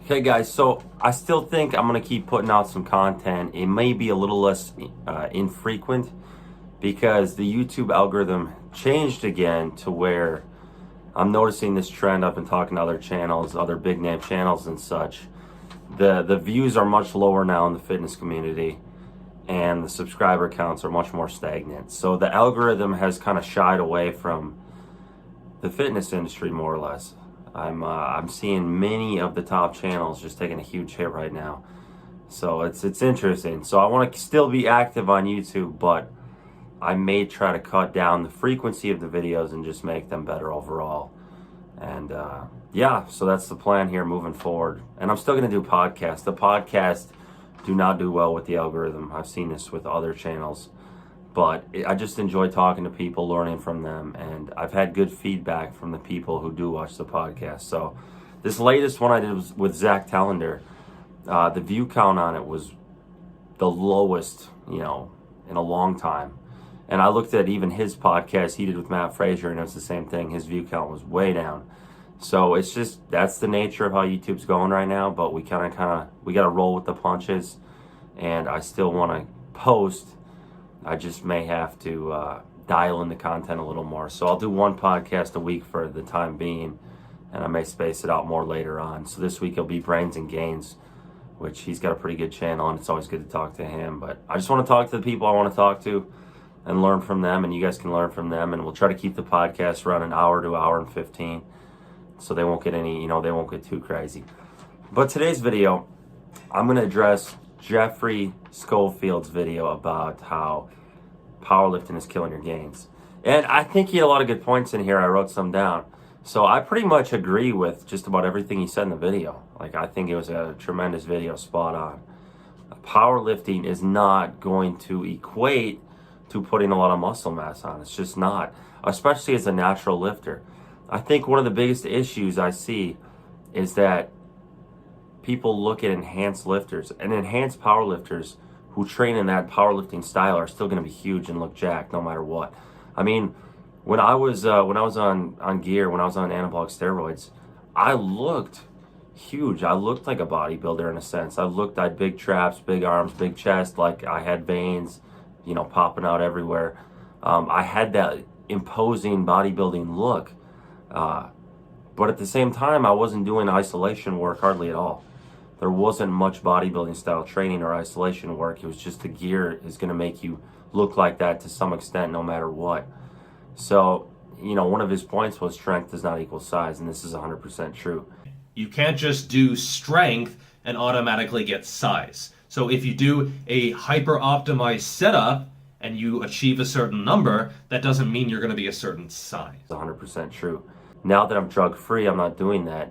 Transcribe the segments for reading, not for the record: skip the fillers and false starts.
Okay guys, so I still think I'm going to keep putting out some content. It may be a little less infrequent because the YouTube algorithm changed again to where I'm noticing this trend. I've been talking to other channels, other big name channels and such. The views are much lower now in the fitness community and the subscriber counts are much more stagnant. So the algorithm has kind of shied away from the fitness industry more or less. I'm seeing many of the top channels just taking a huge hit right now. So it's interesting. So I want to still be active on YouTube, but I may try to cut down the frequency of the videos and just make them better overall. And yeah, so that's the plan here moving forward. And I'm still going to do podcasts. The podcasts do not do well with the algorithm. I've seen this with other channels. But I just enjoy talking to people, learning from them, and I've had good feedback from the people who do watch the podcast. So this latest one I did was with Zach Tallender. The view count on it was the lowest, in a long time. And I looked at even his podcast he did with Matt Frazier, and it was the same thing. His view count was way down. So it's just, that's the nature of how YouTube's going right now, but we we got to roll with the punches, and I still want to post. I just may have to dial in the content a little more. So I'll do one podcast a week for the time being, and I may space it out more later on. So this week it'll be Brains and Gains, which he's got a pretty good channel, and it's always good to talk to him. But I just want to talk to the people I want to talk to and learn from them, and you guys can learn from them. And we'll try to keep the podcast around an hour to hour and 15, so they won't get any, they won't get too crazy. But today's video, I'm going to address Geoffrey Schofield's video about how powerlifting is killing your gains. And I think he had a lot of good points in here. I wrote some down. So I pretty much agree with just about everything he said in the video. Like, I think it was a tremendous video, spot on. Powerlifting is not going to equate to putting a lot of muscle mass on. It's just not, especially as a natural lifter. I think one of the biggest issues I see is that people look at enhanced lifters, and enhanced powerlifters who train in that powerlifting style are still going to be huge and look jacked no matter what. I mean, when I was on gear, when I was on anabolic steroids, I looked huge. I looked like a bodybuilder in a sense. I had big traps, big arms, big chest, like I had veins, popping out everywhere. I had that imposing bodybuilding look. But at the same time, I wasn't doing isolation work hardly at all. There wasn't much bodybuilding style training or isolation work. It was just the gear is going to make you look like that to some extent no matter what. So, one of his points was strength does not equal size, and this is 100% true. You can't just do strength and automatically get size. So if you do a hyper-optimized setup and you achieve a certain number, that doesn't mean you're going to be a certain size. It's 100% true. Now that I'm drug-free, I'm not doing that.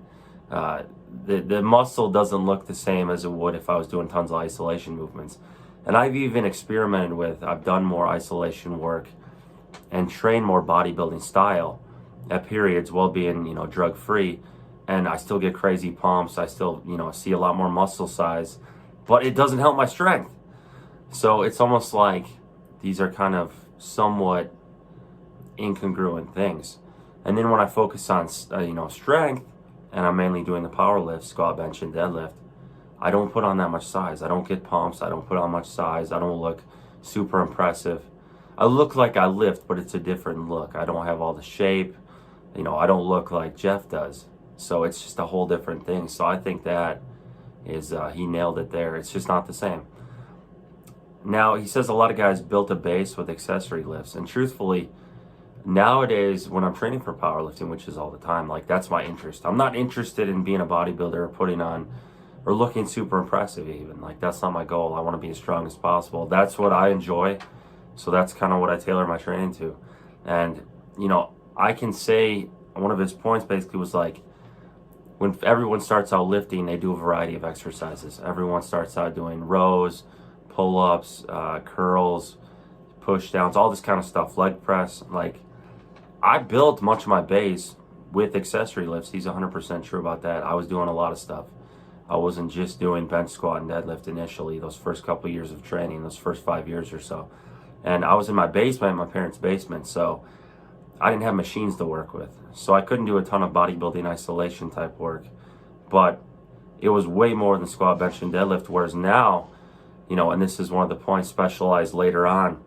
The muscle doesn't look the same as it would if I was doing tons of isolation movements. And I've even experimented I've done more isolation work and trained more bodybuilding style at periods while being, drug-free. And I still get crazy pumps. I still, see a lot more muscle size, but it doesn't help my strength. So it's almost like these are kind of somewhat incongruent things. And then when I focus on, strength, and I'm mainly doing the power lifts, squat, bench, and deadlift, I don't put on that much size. I don't get pumps. I don't put on much size. I don't look super impressive. I look like I lift, but it's a different look. I don't have all the shape. I don't look like Jeff does. So it's just a whole different thing. So I think that is, he nailed it there. It's just not the same. Now, he says a lot of guys built a base with accessory lifts. And truthfully, nowadays, when I'm training for powerlifting, which is all the time, like, that's my interest. I'm not interested in being a bodybuilder or putting on or looking super impressive even. Like, that's not my goal. I want to be as strong as possible. That's what I enjoy. So that's kind of what I tailor my training to. And, I can say one of his points basically was like, when everyone starts out lifting, they do a variety of exercises. Everyone starts out doing rows, pull-ups, curls, push-downs, all this kind of stuff, leg press. Like, I built much of my base with accessory lifts. He's 100% true about that. I was doing a lot of stuff. I wasn't just doing bench, squat, and deadlift initially, those first couple of years of training, those first 5 years or so. And I was in my basement, my parents' basement, so I didn't have machines to work with. So I couldn't do a ton of bodybuilding isolation type work. But it was way more than squat, bench, and deadlift. Whereas now, and this is one of the points specialized later on,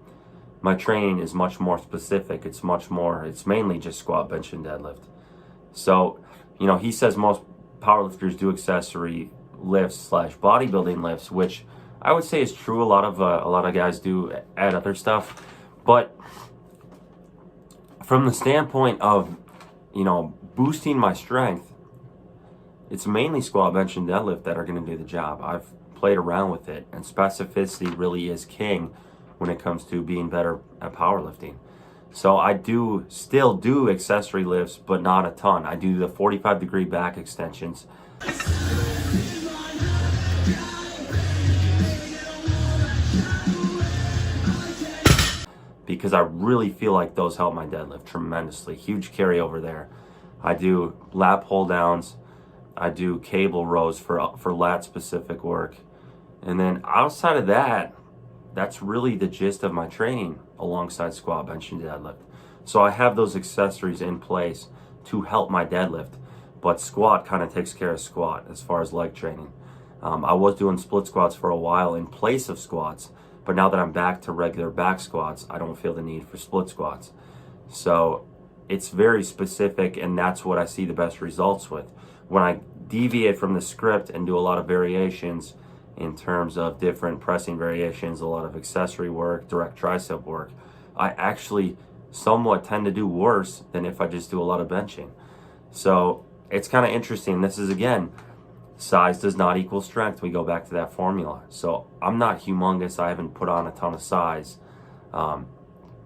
my training is much more specific. It's mainly just squat, bench, and deadlift. So, he says most powerlifters do accessory lifts / bodybuilding lifts, which I would say is true. A lot of guys do add other stuff, but from the standpoint of, boosting my strength, it's mainly squat, bench, and deadlift that are going to do the job. I've played around with it, and specificity really is king when it comes to being better at powerlifting. So I still do accessory lifts, but not a ton. I do the 45-degree back extensions. Because I really feel like those help my deadlift tremendously. Huge carryover there. I do lat pull downs. I do cable rows for lat specific work. And then outside of that, that's really the gist of my training alongside squat, bench, and deadlift. So I have those accessories in place to help my deadlift, but squat kind of takes care of squat as far as leg training. I was doing split squats for a while in place of squats, but now that I'm back to regular back squats, I don't feel the need for split squats. So it's very specific, and that's what I see the best results with. When I deviate from the script and do a lot of variations in terms of different pressing variations, a lot of accessory work, direct tricep work, I actually somewhat tend to do worse than if I just do a lot of benching. So it's kind of interesting. This is, again, size does not equal strength. We go back to that formula. So I'm not humongous. I haven't put on a ton of size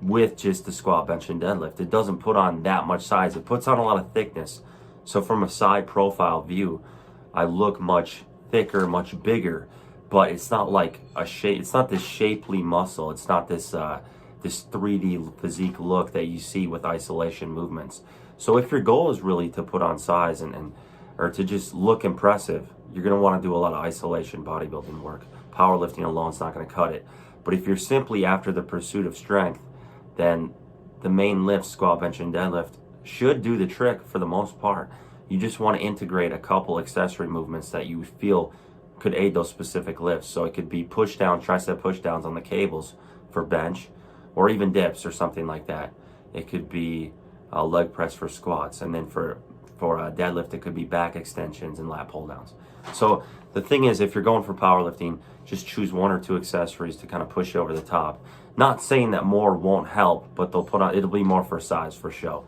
with just the squat, bench, and deadlift. It doesn't put on that much size. It puts on a lot of thickness. So from a side profile view, I look much thicker, much bigger, but it's not like a shape. It's not this shapely muscle. It's not this this 3D physique look that you see with isolation movements. So if your goal is really to put on size or to just look impressive, you're going to want to do a lot of isolation bodybuilding work. Powerlifting alone is not going to cut it. But if you're simply after the pursuit of strength, then the main lifts, squat, bench, and deadlift, should do the trick for the most part. You just want to integrate a couple accessory movements that you feel could aid those specific lifts. So it could be push down, tricep push downs on the cables for bench, or even dips or something like that. It could be a leg press for squats, and then for a deadlift, it could be back extensions and lat pull downs. So the thing is, if you're going for powerlifting, just choose one or two accessories to kind of push you over the top. Not saying that more won't help, but it'll be more for size, for show.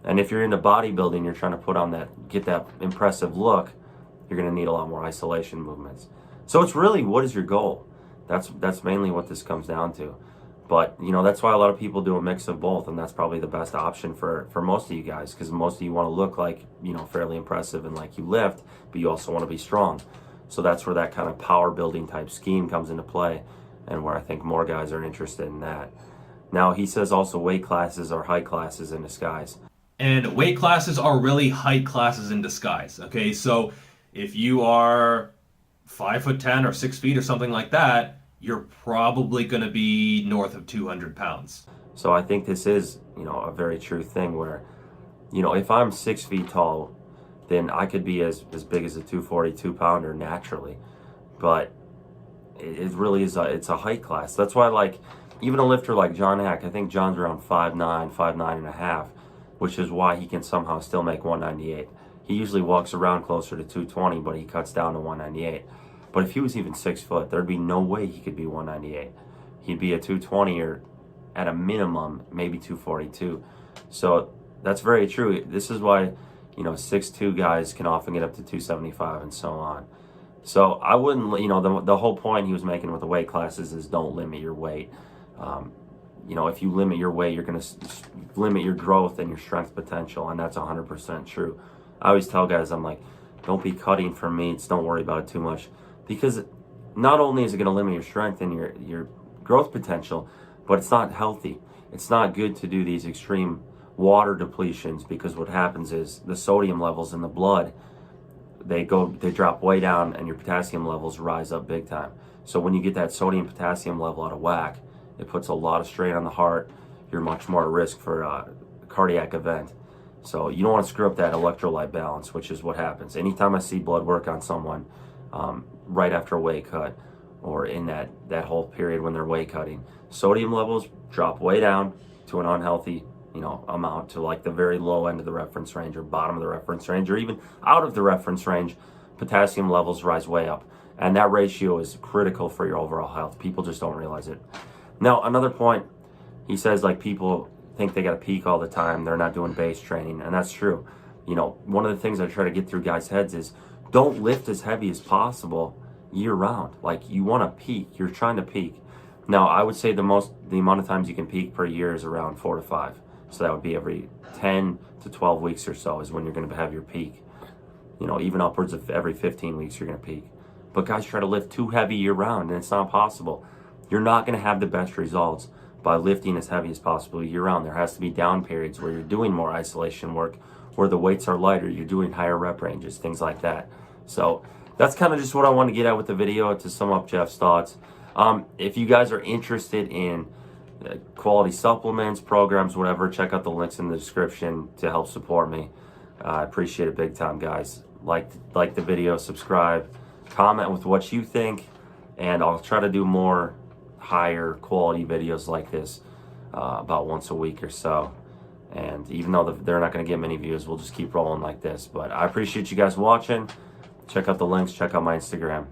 And if you're into bodybuilding, you're trying to get that impressive look, you're going to need a lot more isolation movements. So it's really, what is your goal? That's mainly what this comes down to. But, that's why a lot of people do a mix of both, and that's probably the best option for most of you guys, because most of you want to look like, fairly impressive and like you lift, but you also want to be strong. So that's where that kind of power building type scheme comes into play, and where I think more guys are interested in that. Now, he says also weight classes are height classes in disguise. And weight classes are really height classes in disguise. Okay, so if you are 5'10" or 6 feet or something like that, you're probably going to be north of 200 pounds. So I think this is, a very true thing where, if I'm 6 feet tall, then I could be as big as a 242 pounder naturally. But it really is it's a height class. That's why, even a lifter like John Hack, I think John's around 5'9", 5'9.5", which is why he can somehow still make 198. He usually walks around closer to 220, but he cuts down to 198. But if he was even 6 foot, there'd be no way he could be 198. He'd be a 220 or at a minimum, maybe 242. So that's very true. This is why, 6'2" guys can often get up to 275 and so on. So I wouldn't, the whole point he was making with the weight classes is don't limit your weight. If you limit your weight, you're going to limit your growth and your strength potential, and that's 100% true. I always tell guys, I'm like, don't be cutting for meats, don't worry about it too much. Because not only is it going to limit your strength and your growth potential, but it's not healthy. It's not good to do these extreme water depletions, because what happens is the sodium levels in the blood, they drop way down, and your potassium levels rise up big time. So when you get that sodium potassium level out of whack, it puts a lot of strain on the heart. You're much more at risk for a cardiac event. So you don't want to screw up that electrolyte balance, which is what happens. Anytime I see blood work on someone, right after a weight cut, or in that whole period when they're weight cutting. Sodium levels drop way down to an unhealthy, amount, to like the very low end of the reference range, or bottom of the reference range, or even out of the reference range. Potassium levels rise way up, and that ratio is critical for your overall health. People just don't realize it. Now, another point, he says, like, people think they got to peak all the time, they're not doing base training, and that's true. One of the things I try to get through guys' heads is don't lift as heavy as possible year round. Like, you want to peak, you're trying to peak. Now, I would say the amount of times you can peak per year is around 4 to 5. So that would be every 10 to 12 weeks or so is when you're going to have your peak. Even upwards of every 15 weeks you're going to peak. But guys try to lift too heavy year round, and it's not possible. You're not going to have the best results by lifting as heavy as possible year round. There has to be down periods where you're doing more isolation work, where the weights are lighter, you're doing higher rep ranges, things like that. So that's kind of just what I want to get at with the video, to sum up Jeff's thoughts. If you guys are interested in quality supplements, programs, whatever, check out the links in the description to help support me. I appreciate it big time, guys. Like the video, subscribe, comment with what you think, and I'll try to do more higher quality videos like this about once a week or so. And even though they're not going to get many views, we'll just keep rolling like this. But I appreciate you guys watching. Check out the links, check out my Instagram.